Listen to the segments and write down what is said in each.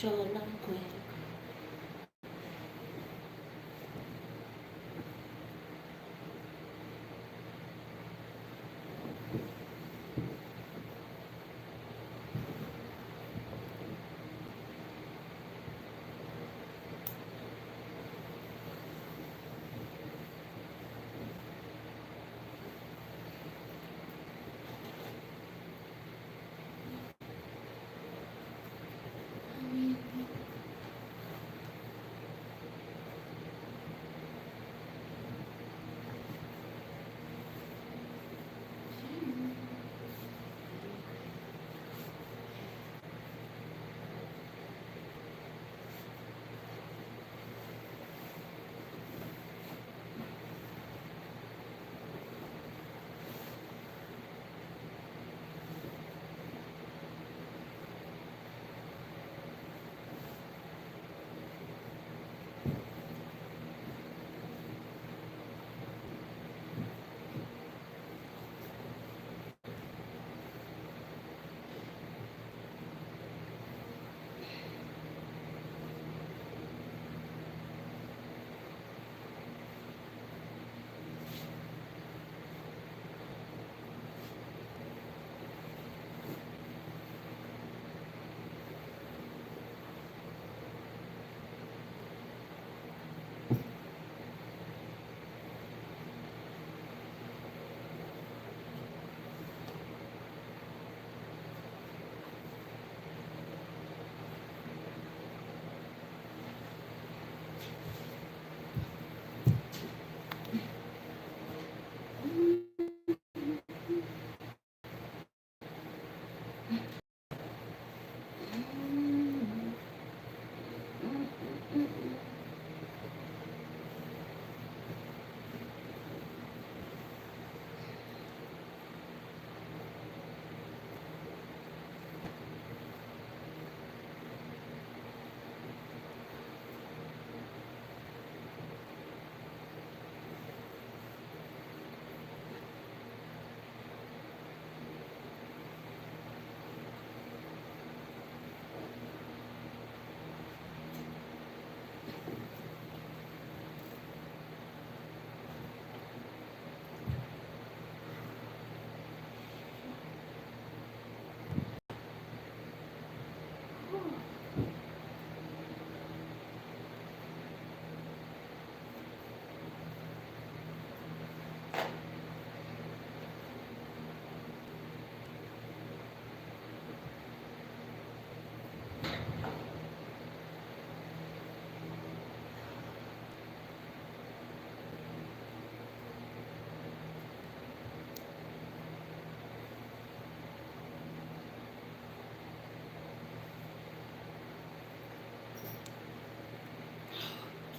chola kwe.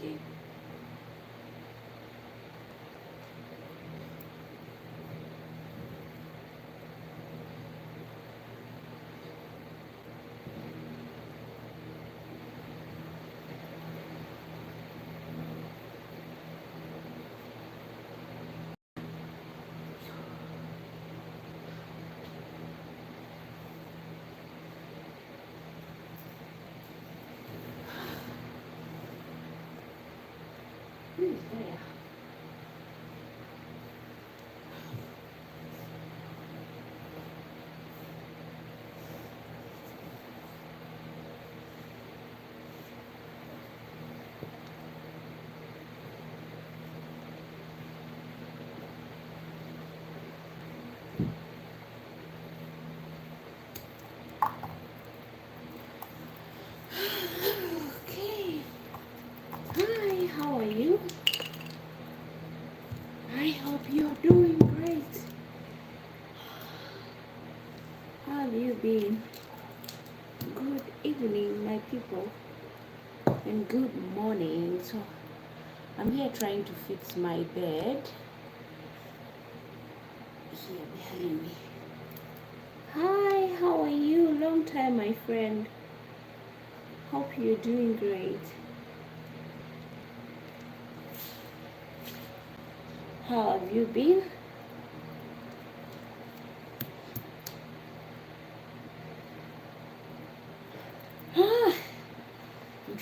Okay. Who is there? Okay. Hi, how are you? I hope you're doing great. How have you been? Good evening, my people, and good morning. So, I'm here trying to fix my bed here behind me. Hi, how are you? Long time, my friend. Hope you're doing great. How have you been?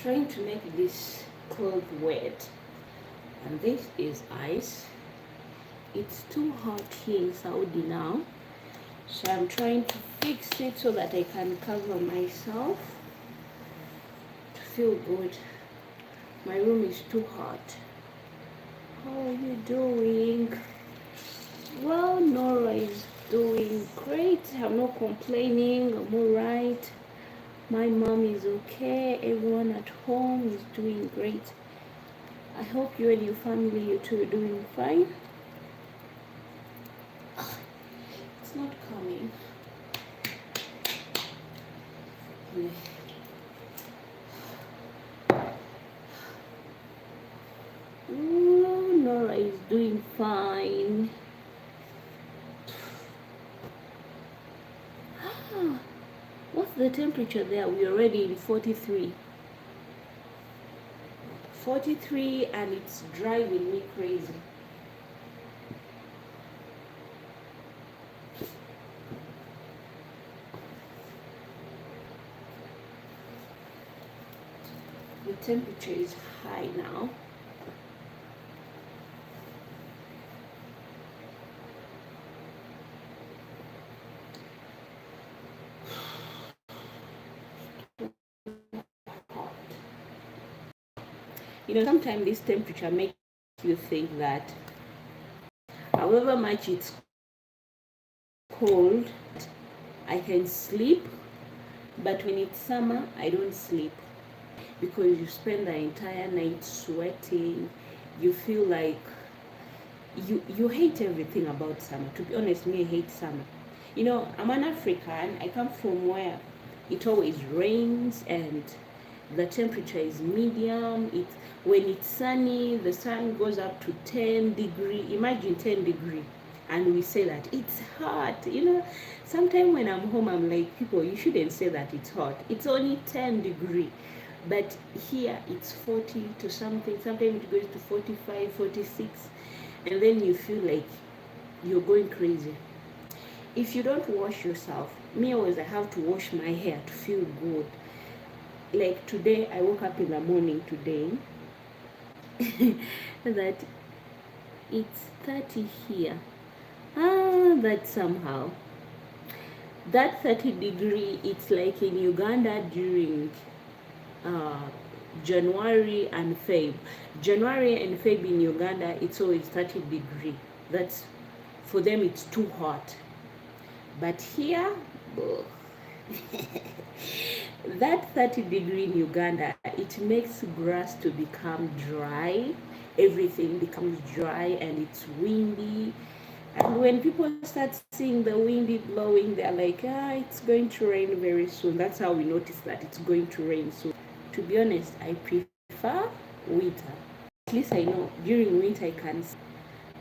trying to make this cloth wet, and this is ice. It's too hot here in Saudi now, so I'm trying to fix it so that I can cover myself to feel good. My room is too hot. How are you doing? Well, Nora is doing great. I'm not complaining. I'm alright. My mom is okay. Everyone at home is doing great. I hope you and your family, you two, are doing fine. It's not coming. Oh, Nora is doing fine. What's the temperature there? We're already in 43. 43, and it's driving me crazy. The temperature is high now. You know, sometimes this temperature makes you think that however much it's cold, I can sleep, but when it's summer, I don't sleep because you spend the entire night sweating. You feel like you hate everything about summer. To be honest, me, I hate summer. You know, I'm an African. I come from where it always rains and the temperature is medium. It when it's sunny, the sun goes up to 10 degree. Imagine 10 degree, and we say that it's hot. You know, sometimes when I'm home, I'm like, people, you shouldn't say that it's hot. It's only 10 degree. But here it's 40 to something. Sometimes it goes to 45, 46, and then you feel like you're going crazy. If you don't wash yourself, me always, I have to wash my hair to feel good. Like today, I woke up in the morning today that it's 30 here. That somehow that 30 degree, it's like in Uganda during January and Feb. January and Feb in Uganda, it's always 30 degree. That's, for them, it's too hot. But here, that 30 degree in Uganda, it makes grass to become dry. Everything becomes dry and it's windy. And when people start seeing the windy blowing, they're like, it's going to rain very soon. That's how we notice that it's going to rain soon. To be honest, I prefer winter. At least I know during winter I can.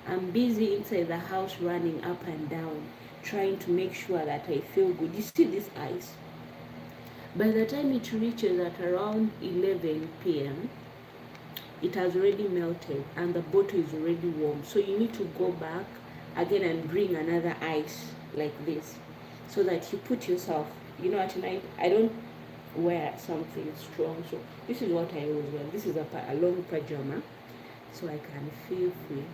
I'm busy inside the house running up and down, trying to make sure that I feel good. You see this ice? By the time it reaches at around 11 p.m., it has already melted and the bottle is already warm. So you need to go back again and bring another ice like this so that you put yourself, you know, at night I don't wear something strong. So this is what I always wear. This is a long pajama so I can feel free.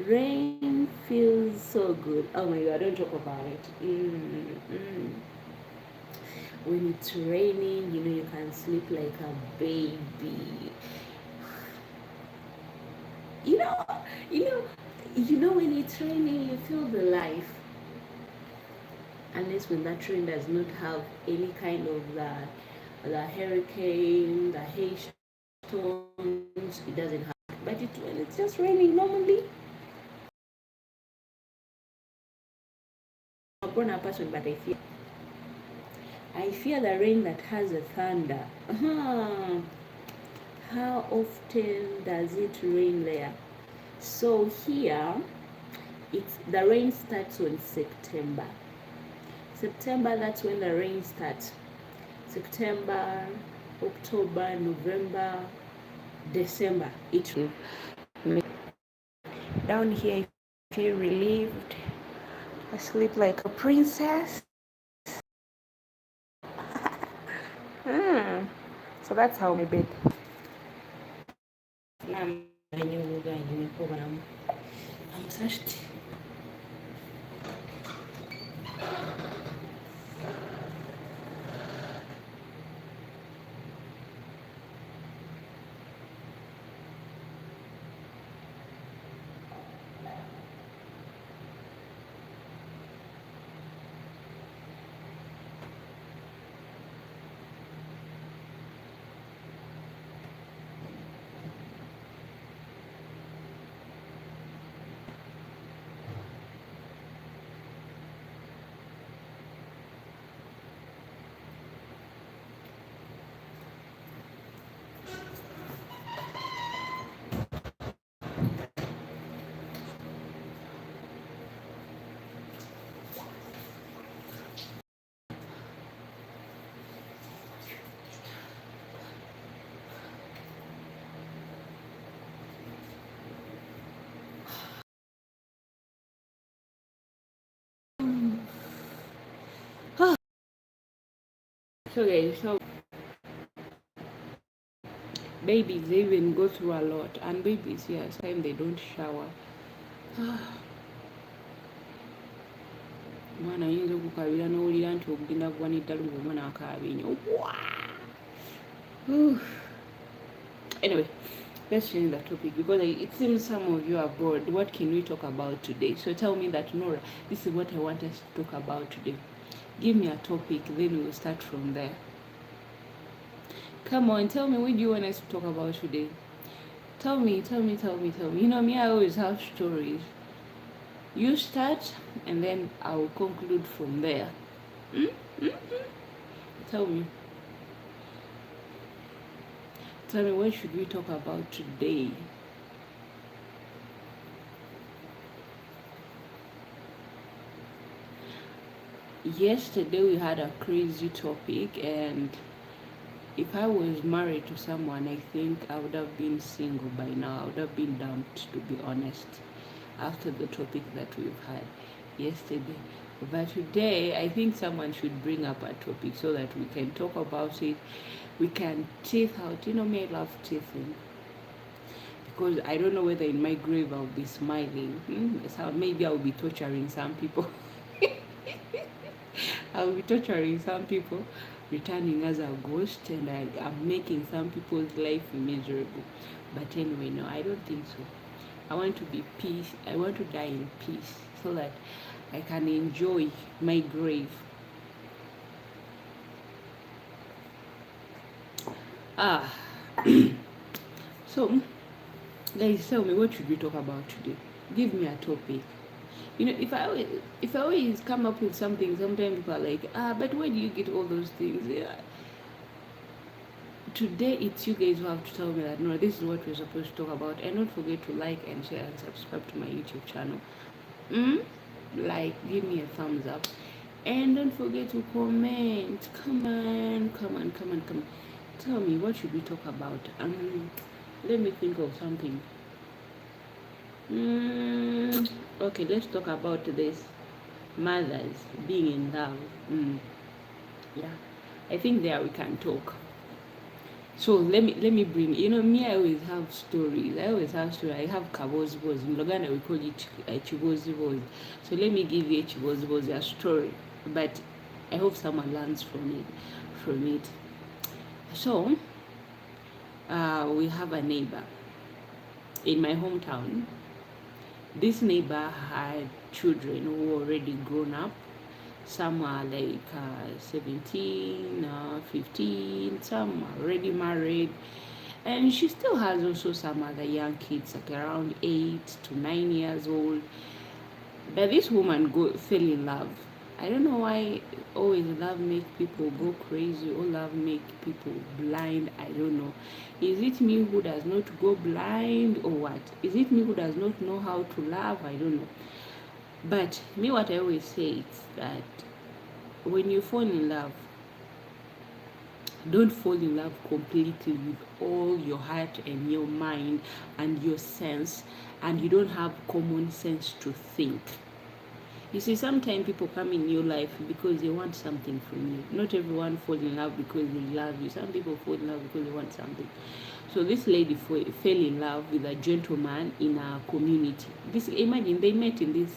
Rain feels so good. Oh my God, don't talk about it. When it's raining, you know, you can sleep like a baby. You know, when it's raining, you feel the life. Unless when that rain does not have any kind of the hurricane, the hailstones, it doesn't have. But when it's just raining normally, I'm a grown-up person, but I fear the rain that has a thunder. How often does it rain there? So here, the rain starts on September. September, that's when the rain starts. September, October, November, December. Down here, I feel relieved. I sleep like a princess. So that's how my bed. I'm thirsty. So guys, so babies, they even go through a lot, and babies here sometimes they don't shower. Mwana ayinza okukabira n'owulira nti ogenda kuwana eddalu ng'omwana akaaba ennyo. Anyway, let's change the topic because it seems some of you are bored. What can we talk about today? So tell me that, Nora, this is what I want us to talk about today. Give me a topic, then we'll start from there. Come on, tell me, what do you want us to talk about today? Tell me. You know me, I always have stories. You start, and then I'll conclude from there. Tell me. Tell me, what should we talk about today? Yesterday we had a crazy topic, and if I was married to someone, I think I would have been single by now. I would have been dumped, to be honest, after the topic that we've had yesterday. But today, I think someone should bring up a topic so that we can talk about it. We can teeth out. You know me, I love teething. Because I don't know whether in my grave I'll be smiling. So maybe I'll be torturing some people. I'll be torturing some people, returning as a ghost, and I'm making some people's life miserable. But anyway, no, I don't think so. I want to be peace. I want to die in peace so that I can enjoy my grave. So, guys, tell me, what should we talk about today? Give me a topic. You know, if I always come up with something, sometimes people are like, but where do you get all those things? Yeah. Today it's you guys who have to tell me that, no, this is what we're supposed to talk about. And don't forget to like and share and subscribe to my YouTube channel. Like, give me a thumbs up. And don't forget to comment. Come on. Tell me, what should we talk about? Let me think of something. Okay, let's talk about this. Mothers being in love. Yeah, I think there we can talk. So let me bring, you know me, I always have stories. I have kabozibos. In Luganda we call it chibozibos. So let me give you chibozibos a story. But I hope someone learns from it. So we have a neighbor in my hometown. This neighbor had children who were already grown up. Some are like 17, 15, some are already married. And she still has also some other young kids, like around 8 to 9 years old. But this woman fell in love. I don't know why always love make people go crazy or love make people blind. I don't know. Is it me who does not go blind or what? Is it me who does not know how to love? I don't know. But me, what I always say is that when you fall in love, don't fall in love completely with all your heart and your mind and your sense, and you don't have common sense to think. You see, sometimes people come in your life because they want something from you. Not everyone fall in love because they love you. Some people fall in love because they want something. So this lady fell in love with a gentleman in a community. This, imagine they met in this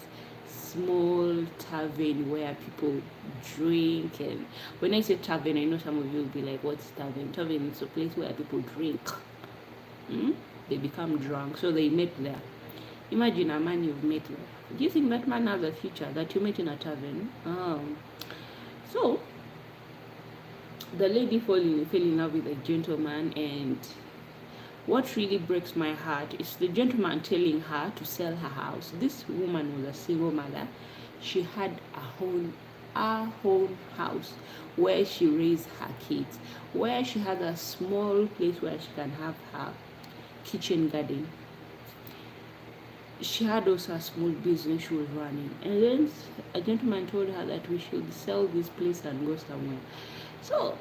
small tavern where people drink. And when I say tavern, I know some of you will be like, what's tavern? Tavern is a place where people drink. They become drunk. So they met there. Imagine a man you've met there. Do you think that man has a future that you met in a tavern? So the lady fell in love with a gentleman, and what really breaks my heart is the gentleman telling her to sell her house. This woman was a single mother. She had a whole house where she raised her kids, where she had a small place where she can have her kitchen garden. She had also a small business she was running. And then a gentleman told her that we should sell this place and go somewhere. So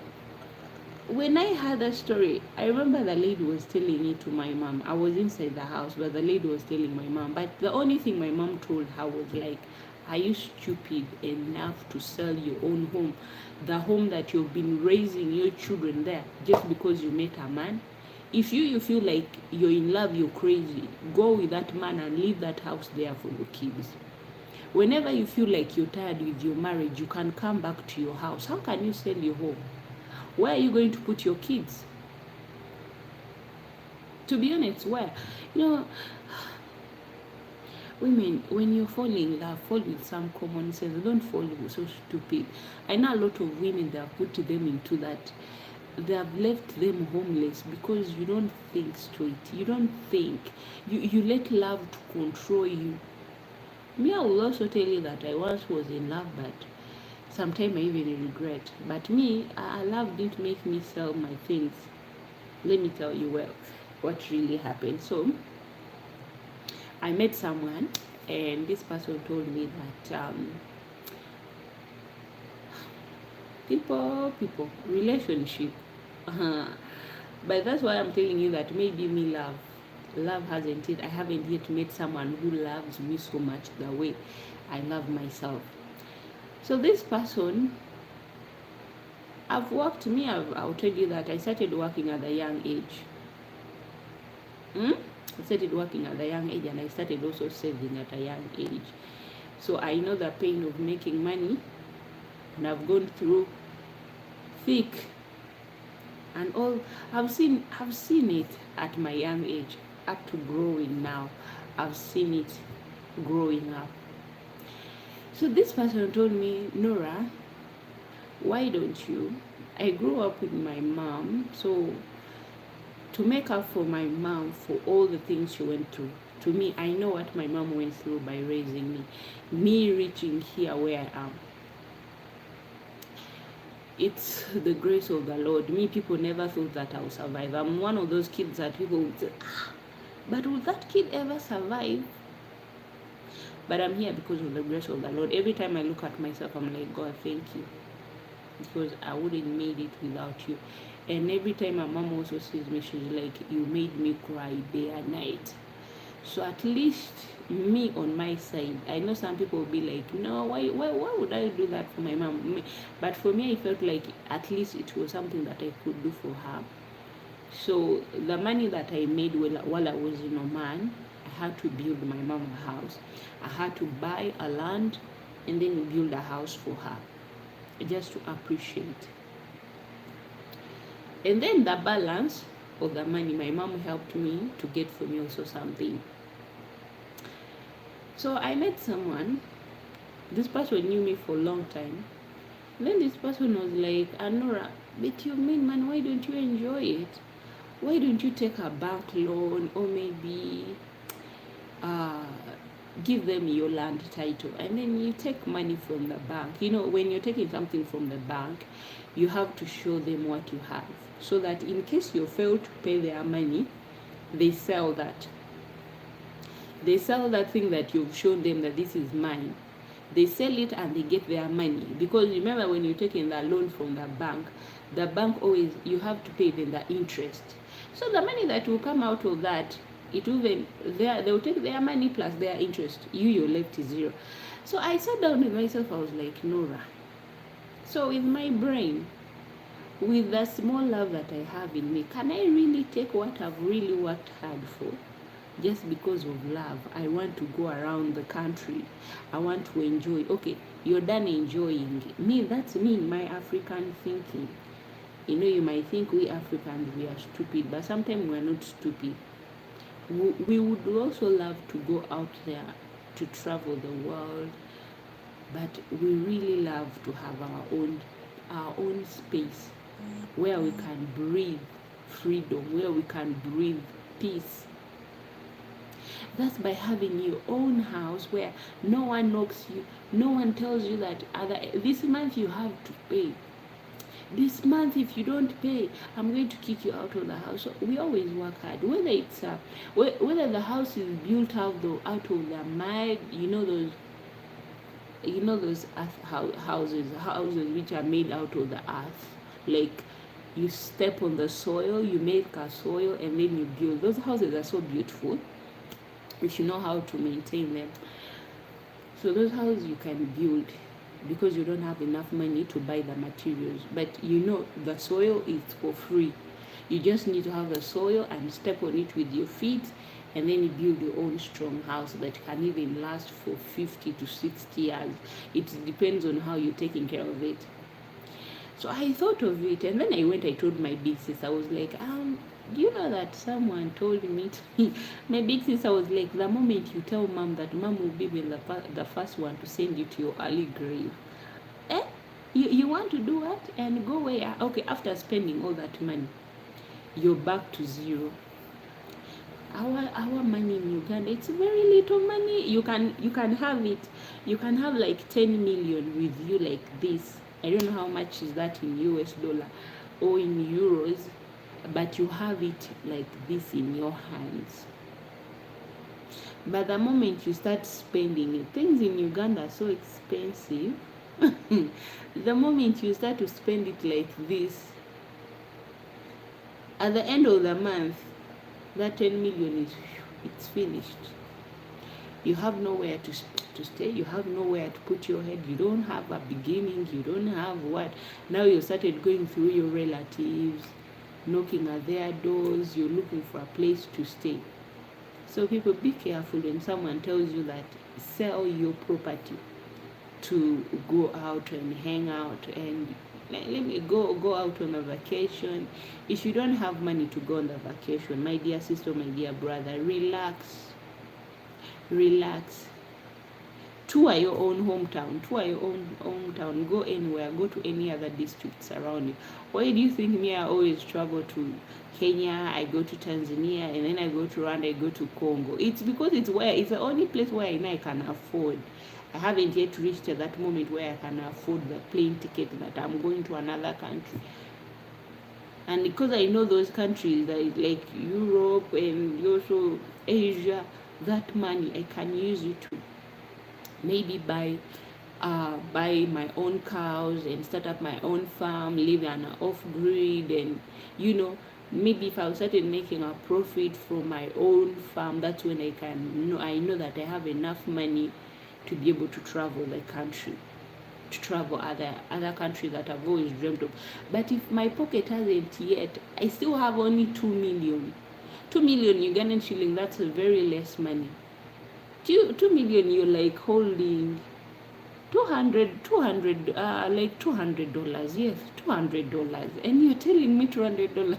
when I heard that story, I remember the lady was telling it to my mom. I was inside the house, but the lady was telling my mom. But the only thing my mom told her was like, are you stupid enough to sell your own home? The home that you've been raising your children there just because you met a man? If you feel like you're in love, you're crazy, go with that man and leave that house there for your kids. Whenever you feel like you're tired with your marriage, you can come back to your house. How can you sell your home? Where are you going to put your kids? To be honest, where? Women, when you fall in love, fall with some common sense. Don't fall so stupid. I know a lot of women that have put them into that. They have left them homeless because you don't think straight. You don't think. You let love to control you. Me, I will also tell you that I once was in love, but sometimes I even regret. But me, love didn't make me sell my things. Let me tell you what really happened. So I met someone, and this person told me that people, relationship. But that's why I'm telling you that maybe me love hasn't it. I haven't yet met someone who loves me so much the way I love myself. So this person, I'll tell you that I started working at a young age. I started working at a young age, and I started also saving at a young age. So I know the pain of making money, and I've gone through thick and all. I've seen it at my young age up to growing now. I've seen it growing up. So this person told me, Nora, why don't you? I grew up with my mom, so to make up for my mom for all the things she went through. To me, I know what my mom went through by raising me reaching here where I am. It's the grace of the Lord. Me, people never thought that I would survive. I'm one of those kids that people would say, but will that kid ever survive? But I'm here because of the grace of the Lord. Every time I look at myself, I'm like, God, thank you. Because I wouldn't made it without you. And every time my mom also sees me, she's like, you made me cry day and night. So at least me on my side, I know some people will be like, no, why would I do that for my mom? But for me, I felt like at least it was something that I could do for her. So the money that I made while I was in Oman, I had to build my mom a house. I had to buy a land and then build a house for her, just to appreciate. And then the balance of the money, my mom helped me to get for me also something. So I met someone. This person knew me for a long time. Then this person was like, Nora, but you mean, man, why don't you enjoy it? Why don't you take a bank loan, or maybe give them your land title, and then you take money from the bank? When you're taking something from the bank, you have to show them what you have, so that in case you fail to pay their money, they sell that. They sell that thing that you've shown them that this is mine. They sell it and they get their money. Because remember, when you're taking the loan from the bank always, you have to pay them the interest. So the money that will come out of that It will even they will take their money plus their interest. You're left is zero. So I sat down with myself. I was like, Nora. So with my brain, with the small love that I have in me, can I really take what I've really worked hard for? Just because of love, I want to go around the country. I want to enjoy. Okay, you're done enjoying. Me, that's me, my African thinking. You know, you might think we Africans, we are stupid, but sometimes we're not stupid. We would also love to go out there to travel the world, but we really love to have our own space where we can breathe freedom, where we can breathe peace. That's by having your own house where no one knocks you, no one tells you that this month you have to pay. This month, if you don't pay, I'm going to kick you out of the house. So we always work hard. Whether it's whether the house is built out of the mud, those houses which are made out of the earth, like you step on the soil, you make a soil, and then you build. Those houses are so beautiful if you know how to maintain them. So those houses you can build because you don't have enough money to buy the materials, but the soil is for free. You just need to have the soil and step on it with your feet, and then you build your own strong house that can even last for 50 to 60 years. It depends on how you're taking care of it. So I thought of it, and then I told my big sister. I was like, do you know that someone told me my big sister was like, the moment you tell mom that, mom will be the first one to send you to your early grave. You want to do what? And go where? Okay, after spending all that money, you're back to zero. Our money in Uganda, it's very little money. You can have it. You can have like 10 million with you like this. I don't know how much is that in US dollar or in euros, but you have it like this in your hands. But the moment you start spending it, things in Uganda are so expensive. The moment you start to spend it like this, at the end of the month, that 10 million it's finished. You have nowhere to stay. You have nowhere to put your head. You don't have a beginning. You don't have what. Now you started going through your relatives, knocking at their doors. You're looking for a place to stay. So people, be careful when someone tells you that sell your property to go out and hang out and let me go out on a vacation. If you don't have money to go on the vacation, my dear sister, my dear brother, relax. Tour your own hometown. Go anywhere. Go to any other districts around you. Why do you think me? I always travel to Kenya, I go to Tanzania, and then I go to Rwanda, I go to Congo. It's because it's the only place where I can afford. I haven't yet reached that moment where I can afford the plane ticket that I'm going to another country. And because I know those countries like Europe and also Asia, that money I can use it to maybe buy my own cows and start up my own farm, live on an off-grid, and maybe if I started making a profit from my own farm, that's when I know that I have enough money to be able to travel the country, to travel other countries that I've always dreamt of. But if my pocket hasn't yet, I still have only 2 million. 2 million Ugandan shilling, that's a very less money. 2 million, you're like holding $200, like $200. Yes, $200. And you're telling me $200.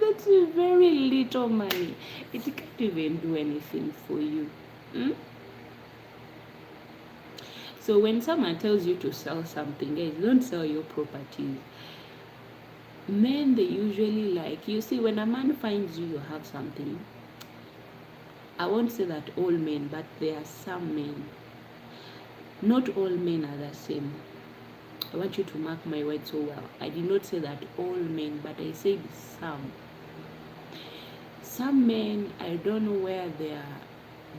That's very little money. It can't even do anything for you. So when someone tells you to sell something, guys, don't sell your properties. Men, they usually you see, when a man finds you have something, I won't say that all men, but there are some men. Not all men are the same. I want you to mark my words so well. I did not say that all men, but I said some. Some men, I don't know where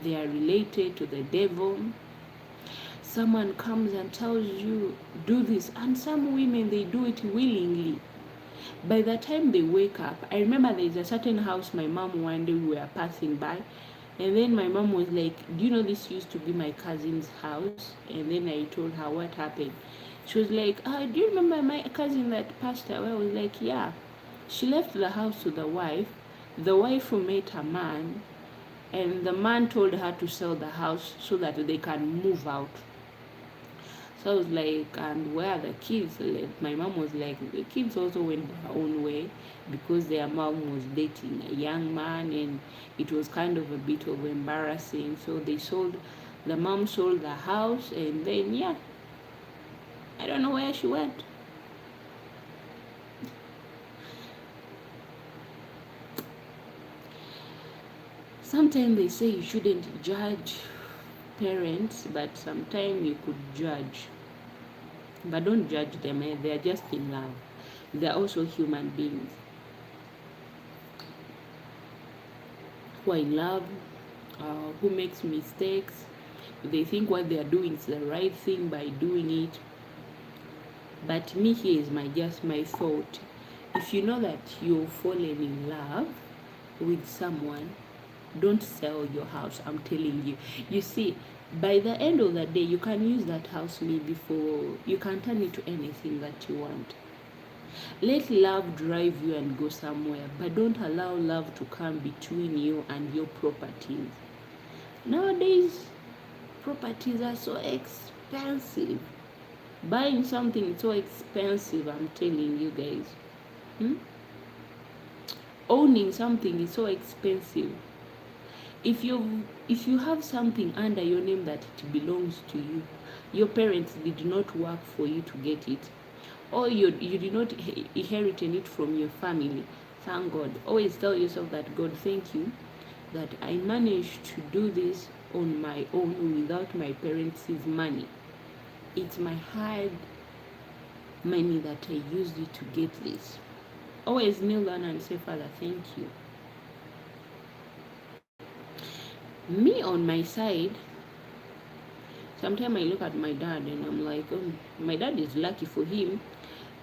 they are related to the devil. Someone comes and tells you, do this. And some women, they do it willingly. By the time they wake up, I remember there's a certain house my mom, one day we were passing by, and then my mom was like, do you know this used to be my cousin's house? And then I told her what happened. She was like, do you remember my cousin that passed away? I was like, yeah. She left the house to the wife. The wife met a man, and the man told her to sell the house so that they can move out. So I was like, and where are the kids? Like, my mom was like, the kids also went their own way because their mom was dating a young man, and it was kind of a bit of embarrassing. So the mom sold the house, and then, yeah, I don't know where she went. Sometimes they say you shouldn't judge parents, but sometimes you could judge. But don't judge them, they are just in love. They are also human beings who are in love, who makes mistakes. They think what they are doing is the right thing by doing it. But me, here is my thought. If you know that you've fallen in love with someone, don't sell your house. I'm telling you. You see, by the end of the day, you can use that house maybe you can turn it to anything that you want. Let love drive you and go somewhere, but don't allow love to come between you and your properties. Nowadays, properties are so expensive. Buying something is so expensive, I'm telling you guys. Owning something is so expensive. If you have something under your name that it belongs to you, your parents did not work for you to get it, or you did not inherit it from your family, thank God. Always tell yourself that, God, thank you that I managed to do this on my own without my parents' money. It's my hard money that I used it to get this. Always kneel down and say, Father, thank you. Me on my side, sometimes I look at my dad and I'm like, oh, my dad is lucky. For him,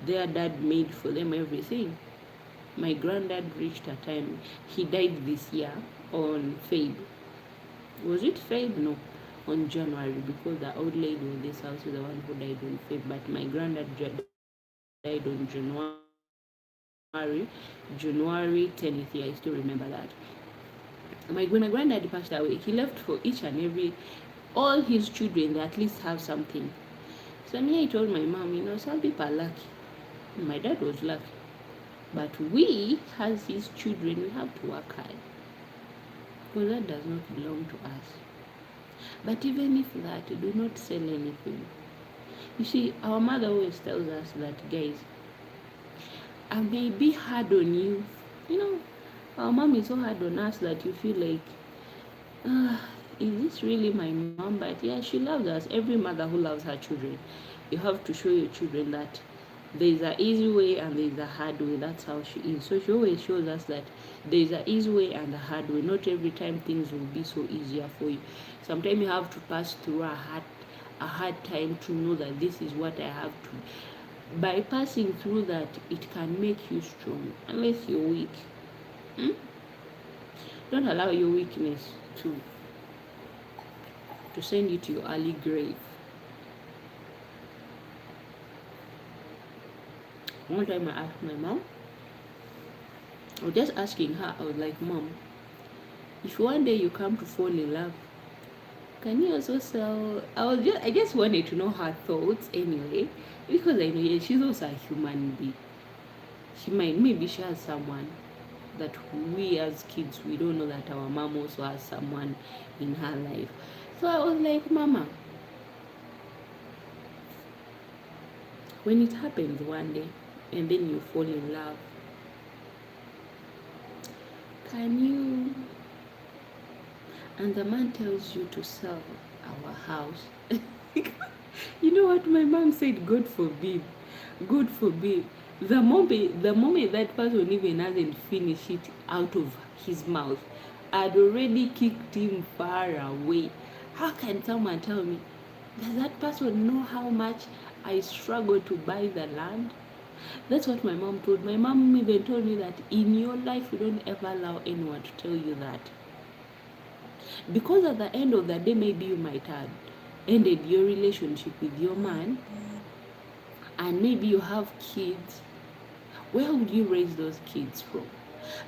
their dad made for them everything. My granddad reached a time, he died this year on Feb. Was it Feb? No, on January, because the old lady of this house is the one who died on Feb. But my granddad died on January 10th. I still remember that. When my granddad passed away, he left for each and every, all his children, they at least have something. So me, I told my mom, some people are lucky. My dad was lucky. But we, as his children, we have to work hard. Because that does not belong to us. But even if that, do not sell anything. You see, our mother always tells us that, guys, I may be hard on you. Our mom is so hard on us that you feel like, is this really my mom? But yeah, she loves us. Every mother who loves her children, you have to show your children that there's an easy way and there's a hard way. That's how she is. So she always shows us that there's an easy way and a hard way. Not every time things will be so easier for you. Sometimes you have to pass through a hard time to know that this is what I have to. By passing through that, it can make you strong. Unless you're weak. Don't allow your weakness to send you to your early grave. One time I asked my mom, I was just asking her, I was like, Mom, if one day you come to fall in love, can you also sell? I just wanted to know her thoughts anyway, because I know she's also a human being. Maybe she has someone that we as kids, we don't know that our mom also has someone in her life. So I was like, Mama, when it happens one day and then you fall in love, can you, and the man tells you to sell our house. You know what my mom said? God forbid. God forbid. The moment that person even hasn't finished it out of his mouth, I'd already kicked him far away. How can someone tell me, does that person know how much I struggle to buy the land? That's what my mom told. My mom even told me that in your life, you don't ever allow anyone to tell you that. Because at the end of the day, maybe you might have ended your relationship with your man, and maybe you have kids. Where would you raise those kids from?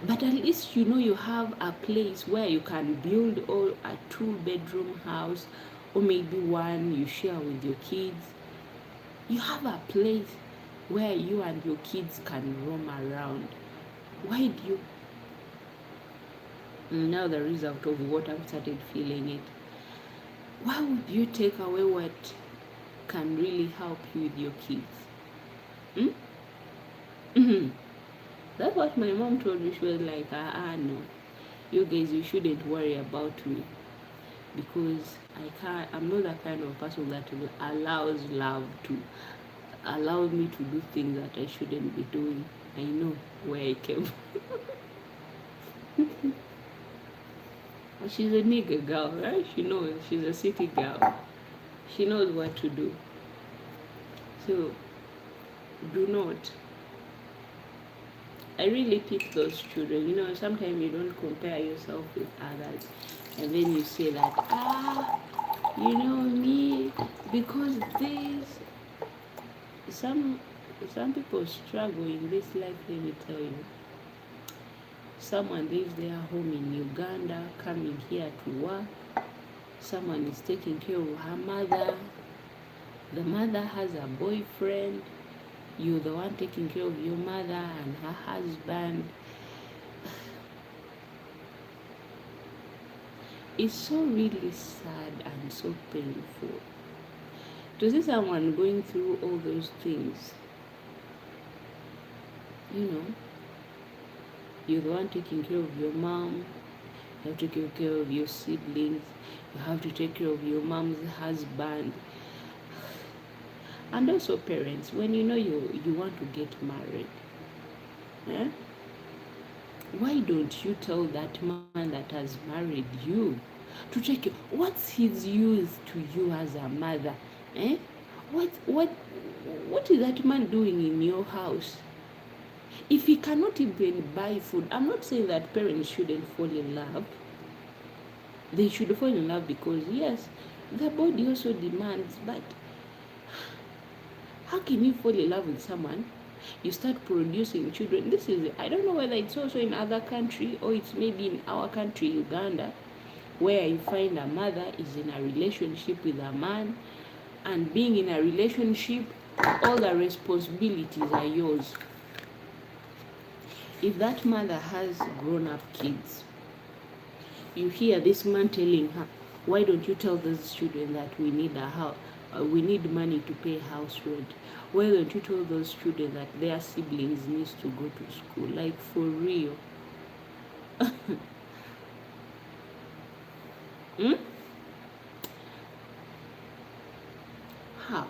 But at least you know you have a place where you can build a 2-bedroom house, or maybe one you share with your kids. You have a place where you and your kids can roam around. Why do you? Now the result of what I've started feeling it. Why would you take away what can really help you with your kids? Hmm? That's what my mom told me. She was like, no, you guys, you shouldn't worry about me, because I'm not the kind of person that allows love to allow me to do things that I shouldn't be doing. I know where I came from. She's a nigger girl, right? She knows. She's a city girl. She knows what to do. So do not. I really pick those children. Sometimes you don't compare yourself with others, and then you say that, me, because this, some people struggle in this life. Let me tell you. Someone leaves their home in Uganda, coming here to work. Someone is taking care of her mother. The mother has a boyfriend. You're the one taking care of your mother and her husband. It's so really sad and so painful to see someone going through all those things. You're the one taking care of your mom. You have to take care of your siblings. You have to take care of your mom's husband. And also parents, when you want to get married, why don't you tell that man that has married you to take you? What's his use to you as a mother? What is that man doing in your house? If he cannot even buy food, I'm not saying that parents shouldn't fall in love. They should fall in love because, yes, the body also demands, but how can you fall in love with someone? You start producing children. I don't know whether it's also in other country or it's maybe in our country, Uganda, where you find a mother is in a relationship with a man, and being in a relationship, all the responsibilities are yours. If that mother has grown-up kids, you hear this man telling her, why don't you tell those children that we need a house? We need money to pay house rent. Why don't you tell those children that their siblings need to go to school? Like, for real. How?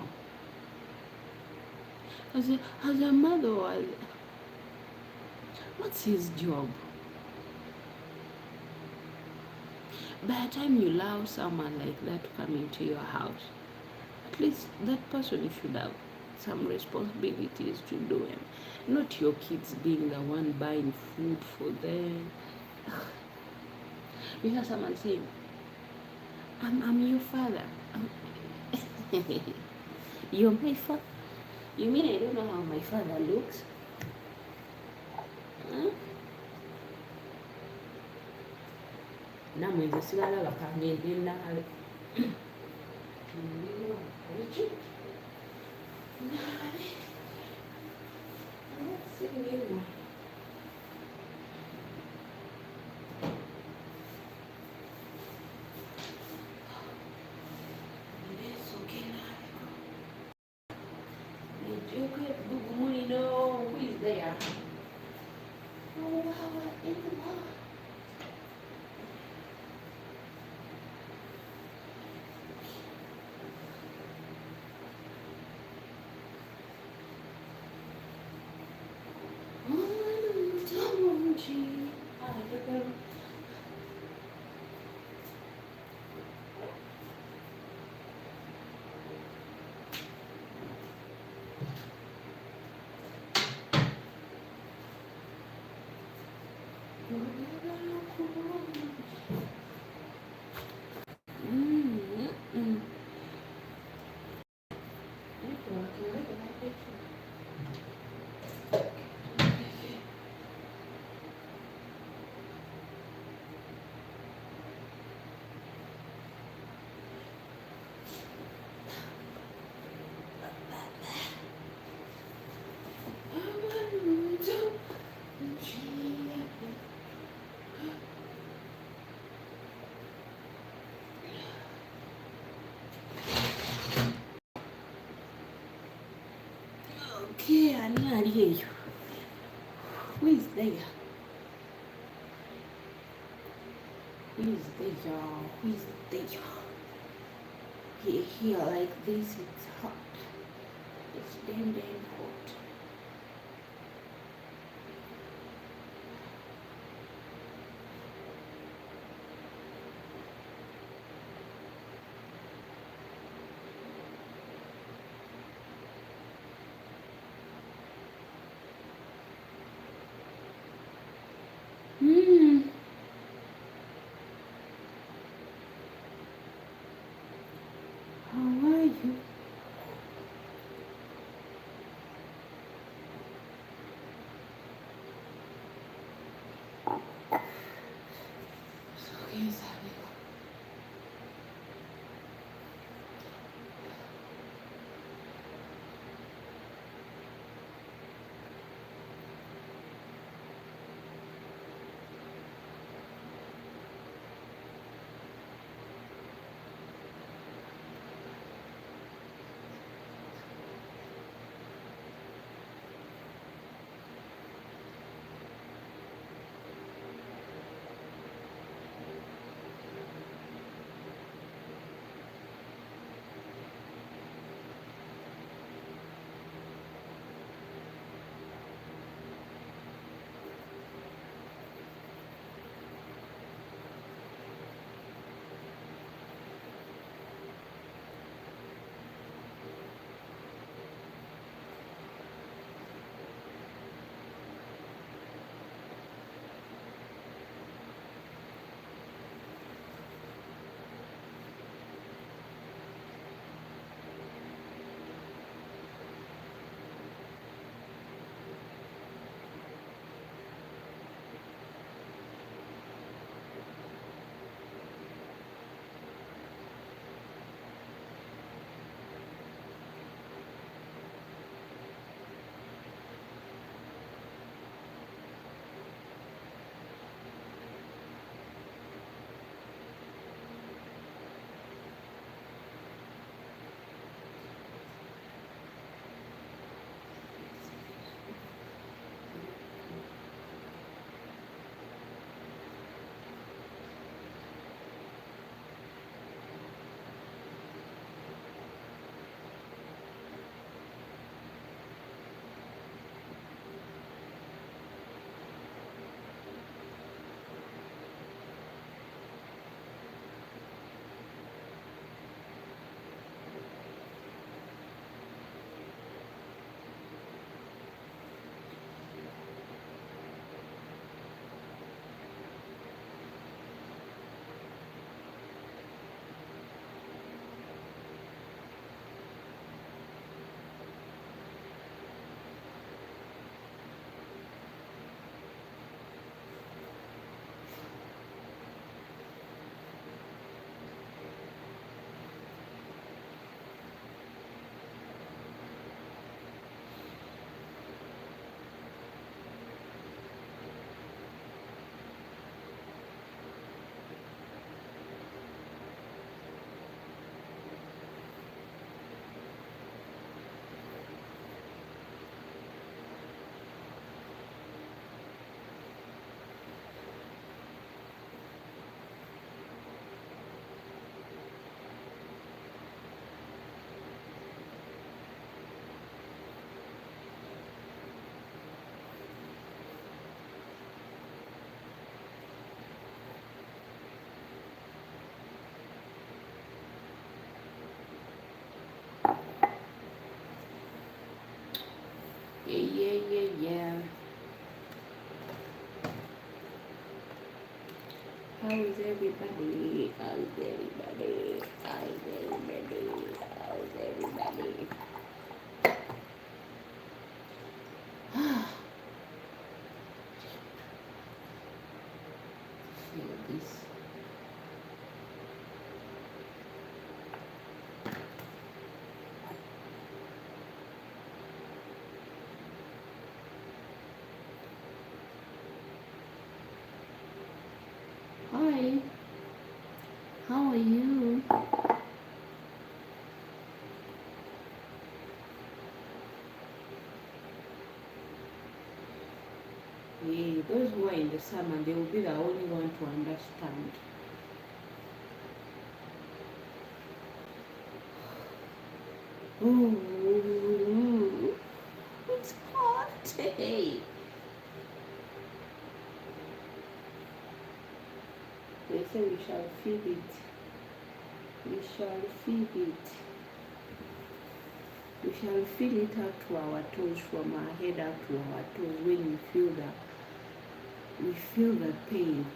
As a mother, what's his job? By the time you allow someone like that to come into your house, at least that person should have some responsibilities to do, and not your kids being the one buying food for them. You hear someone saying, I'm your father. You're my father? You mean I don't know how my father looks? Namwe sigala bakangende nawe. Who is there? Oh, wow, in the mall. Okay, ani ali eyo. Who is there? Who is there? Who is there? Here like this, it's hot. It's damn hot. Hmm. How are you? Yes, yeah. How is everybody? How's everybody? How's everybody? How's everybody? Feel this. Hi. How are you? Yeah, those who are in the summer, they will be the only one to understand. Ooh, it's hot. Hey. They say we shall feel it. We shall feel it. We shall feel it out to our toes, from our head out to our toes. When we feel the pain.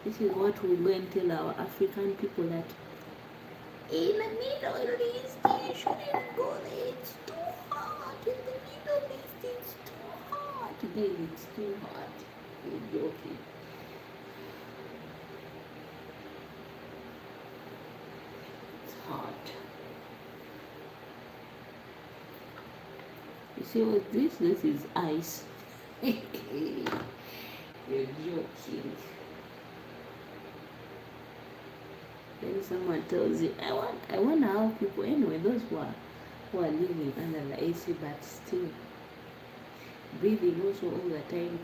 This is what we go and tell our African people, that in the Middle East you shouldn't go there. It's too hot. In the Middle East it's too hot. Then it's too hot. You're joking. It's hot. You see what this? This is ice. You're joking. Then someone tells you, I want to help people. Anyway, those who are living under the AC, but still breathing also all the time,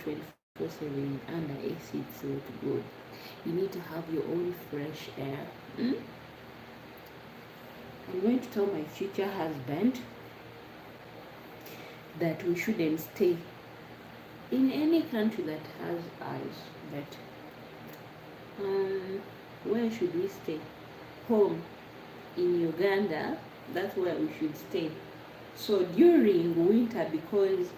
24/7 under AC, it's not good. You need to have your own fresh air. I'm going to tell my future husband that we shouldn't stay in any country that has ice. But where should we stay? Home in Uganda. That's where we should stay. So during winter, because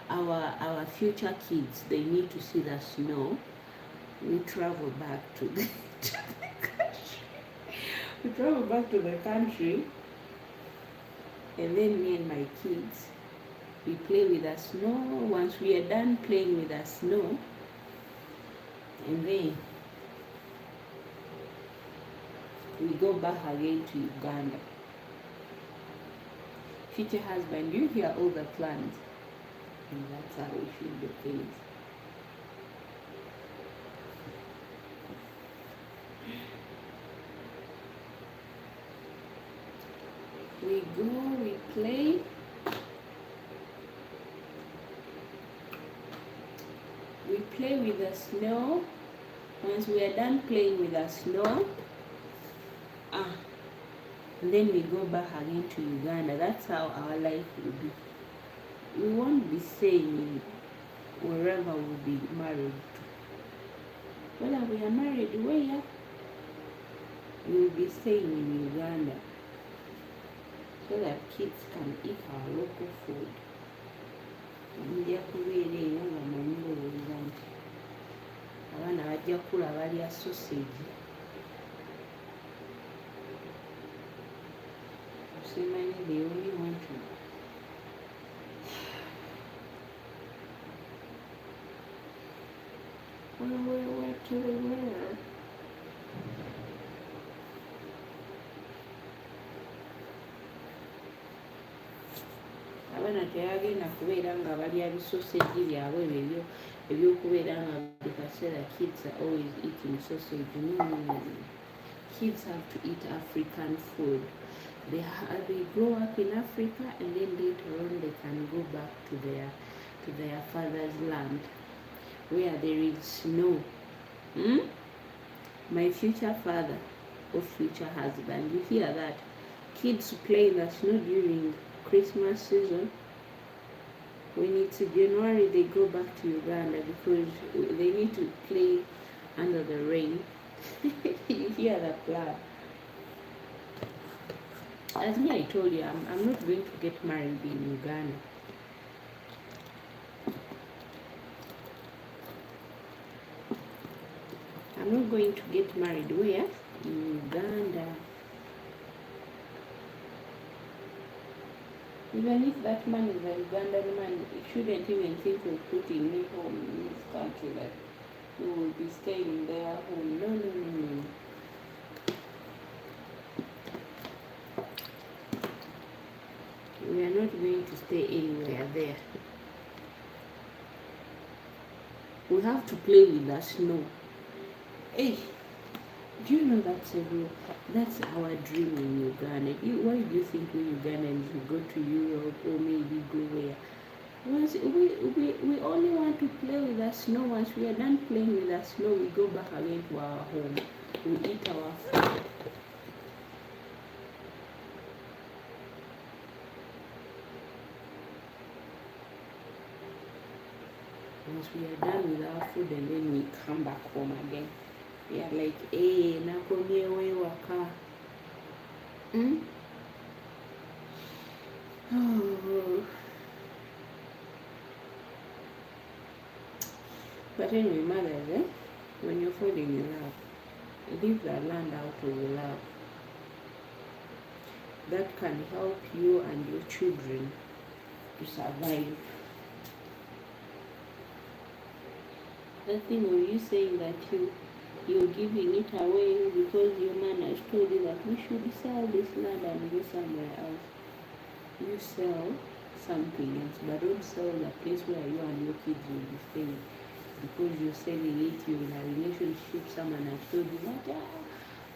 our future kids, they need to see the snow, we travel back to the country. We travel back to the country, and then me and my kids, we play with the snow. Once we are done playing with the snow, and then we go back again to Uganda. Future husband, you hear all the plans, and that's how we should do things. We go, we play. We play with the snow. Once we are done playing with the snow, and then we go back again to Uganda. That's how our life will be. We won't be staying wherever we'll be married to. Whether we are married where, we will be staying in Uganda, so that kids can eat our local food. Nja kubeera eyo nga manyirowooza nti abaana bajja kukula balya sausage. Simanyi they only want to where to where. Abaana tebagenda kubeera nga balya bisoseji byabwe ebyokubeera nga buli kaseera kids are always eating sausage. No. Kids have to eat African food. They grow up in Africa, and then later on they can go back to their father's land where there is snow. My future father or future husband, you hear that? Kids play in the snow during Christmas season. When it's January, they go back to Uganda because they need to play under the rain. You hear the plan? As me, I told you, I'm not going to get married in Uganda. I'm not going to get married where? In Uganda. Even if that man is a Ugandan man, he shouldn't even think of putting me home in this country that we will be staying in their home. No, no, no, no. We are not going to stay anywhere there. We have to play with the snow. Hey, do you know that's our dream in Uganda? Why do you think we Ugandans will go to Europe or maybe go where? Once we only want to play with the snow. Once we are done playing with the snow, we go back again to our home. We eat our food. Once we are done with our food and then we come back home again. We are like, hey, nakomyewe waka. Oh. But anyway, mothers, when you're falling in love, leave the land out of love. That can help you and your children to survive. Nothing of you saying that you're giving it away because your man has told you that we should sell this land and go somewhere else. You sell something else, but don't sell the place where you and your kids will be staying. Because you're selling it, you're in a relationship, someone has told you that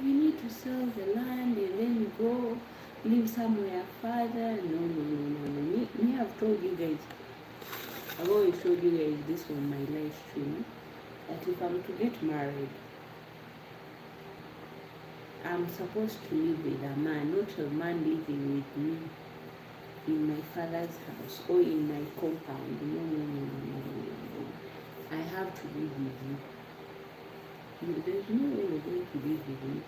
we need to sell the land and then you go live somewhere further. No. Me, I've told you guys, I've always told you guys this on my live stream, that if I'm to get married, I'm supposed to live with a man, not a man living with me in my father's house or in my compound. No. I have to live with you. There's no way you're going to live with me.